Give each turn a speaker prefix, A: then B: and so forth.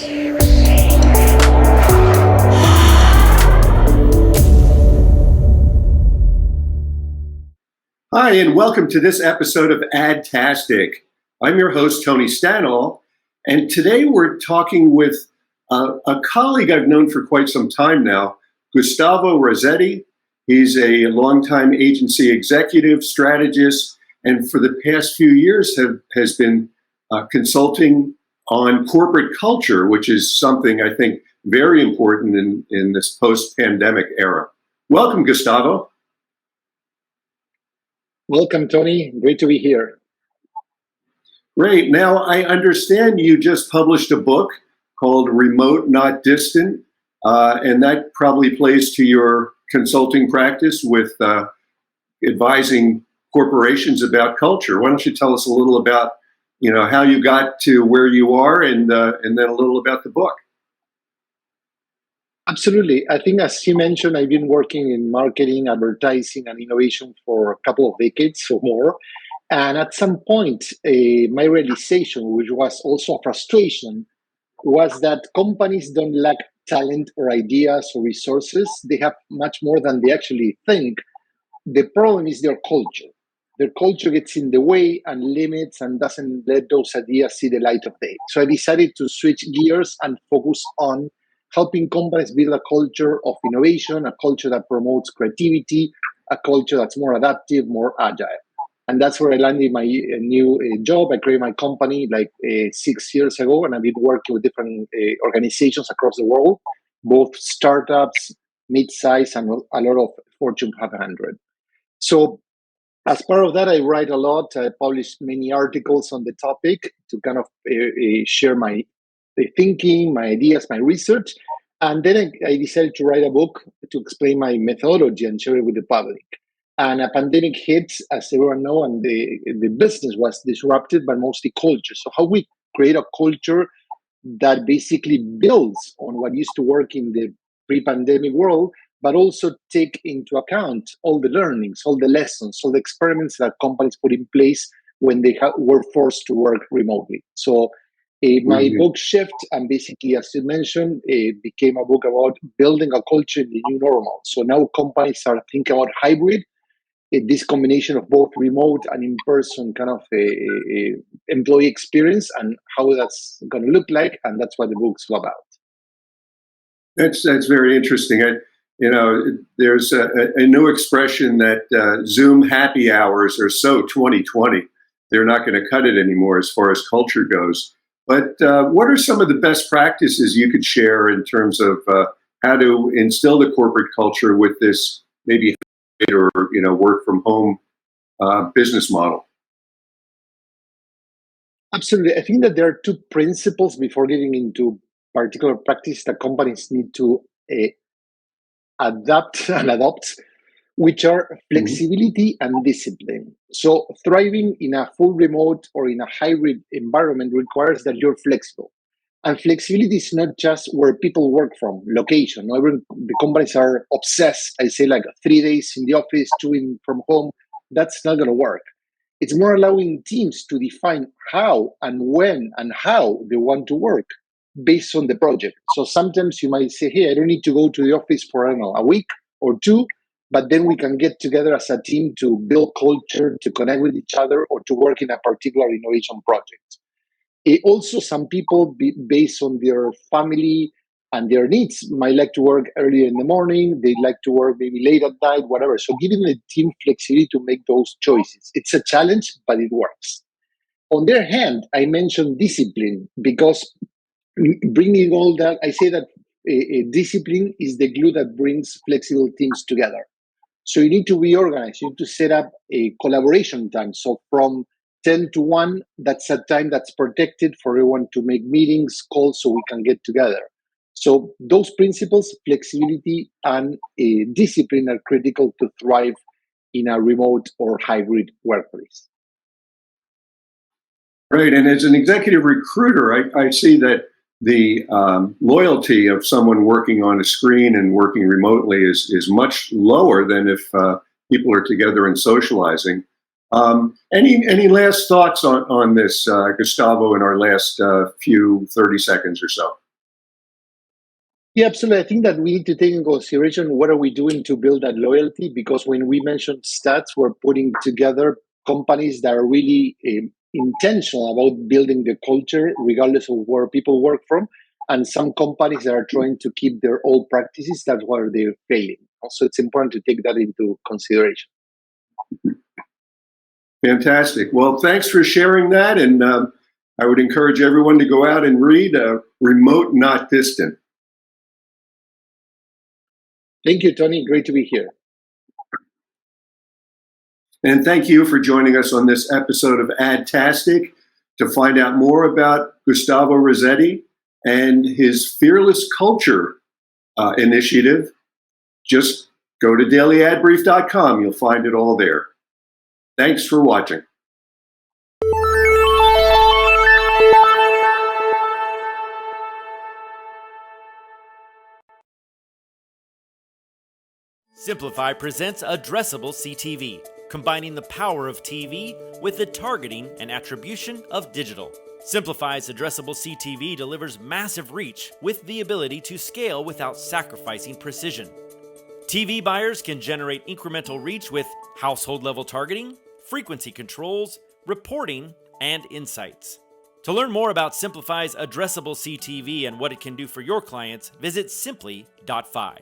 A: Hi, and welcome to this episode of AdTastic. I'm your host, Tony Stanall, and today we're talking with a colleague I've known for quite some time now, Gustavo Razzetti. He's a longtime agency executive, strategist, and for the past few years has been consulting on corporate culture, which is something I think very important in this post-pandemic era. Welcome, Gustavo.
B: Welcome, Tony. Great to be here.
A: Great. Now, I understand you just published a book called Remote Not Distant, and that probably plays to your consulting practice with advising corporations about culture. Why don't you tell us a little about, how you got to where you are, and then a little about the book.
B: Absolutely. I think, as you mentioned, I've been working in marketing, advertising, and innovation for a couple of decades or more. And at some point, my realization, which was also a frustration, was that companies don't lack talent or ideas or resources. They have much more than they actually think. The problem is their culture. Their culture gets in the way and limits and doesn't let those ideas see the light of day. So I decided to switch gears and focus on helping companies build a culture of innovation, a culture that promotes creativity, a culture that's more adaptive, more agile. And that's where I landed my new job. I created my company like 6 years ago, and I've been working with different organizations across the world, both startups, mid-size, and a lot of Fortune 500. So as part of that, I write a lot. I publish many articles on the topic to kind of share my thinking, my ideas, my research. And then I decided to write a book to explain my methodology and share it with the public. And a pandemic hit, as everyone knows, and the business was disrupted, but mostly culture. So how we create a culture that basically builds on what used to work in the pre-pandemic world, but also take into account all the learnings, all the lessons, all the experiments that companies put in place when they were forced to work remotely. So my book shift, and basically, as you mentioned, became a book about building a culture in the new normal. So now companies are thinking about hybrid, this combination of both remote and in-person kind of employee experience, and how that's going to look like, and that's what the book's all about.
A: That's very interesting. There's a new expression that Zoom happy hours are so 2020. They're not going to cut it anymore as far as culture goes. But what are some of the best practices you could share in terms of how to instill the corporate culture with this maybe or work from home business model?
B: Absolutely. I think that there are two principles before getting into particular practice that companies need to adapt and adopt, which are flexibility and discipline. So thriving in a full remote or in a hybrid environment requires that you're flexible. And flexibility is not just where people work from, location. The companies are obsessed. I say like 3 days in the office, 2 from home. That's not going to work. It's more allowing teams to define how and when and how they want to work based on the project. So sometimes you might say, hey, I don't need to go to the office for, a week or two, but then we can get together as a team to build culture, to connect with each other, or to work in a particular innovation project. Also, some people, based on their family and their needs, might like to work early in the morning. They like to work maybe late at night, whatever. So giving the team flexibility to make those choices. It's a challenge, but it works. On their hand, I mentioned discipline because bringing all that, I say that discipline is the glue that brings flexible teams together. So you need to be organized. You need to set up a collaboration time. So from 10 to 1, that's a time that's protected for everyone to make meetings, calls, so we can get together. So those principles, flexibility and discipline, are critical to thrive in a remote or hybrid workplace.
A: Right, and as an executive recruiter, I see that the loyalty of someone working on a screen and working remotely is much lower than if people are together and socializing. Any last thoughts on this, Gustavo, in our last few 30 seconds or so?
B: Yeah, absolutely. I think that we need to take in consideration what are we doing to build that loyalty, because when we mention stats, we're putting together companies that are really intentional about building the culture, regardless of where people work from, and some companies that are trying to keep their old practices. That's where they're failing. Also, it's important to take that into consideration.
A: Fantastic. Well, thanks for sharing that. And I would encourage everyone to go out and read Remote Not Distant.
B: Thank you, Tony. Great to be here.
A: And thank you for joining us on this episode of AdTastic. To find out more about Gustavo Razzetti and his Fearless Culture initiative, just go to dailyadbrief.com. You'll find it all there. Thanks for watching.
C: Simplify presents Addressable CTV, combining the power of TV with the targeting and attribution of digital. Simplify's Addressable CTV delivers massive reach with the ability to scale without sacrificing precision. TV buyers can generate incremental reach with household-level targeting, frequency controls, reporting, and insights. To learn more about Simplify's Addressable CTV and what it can do for your clients, visit simply.fi.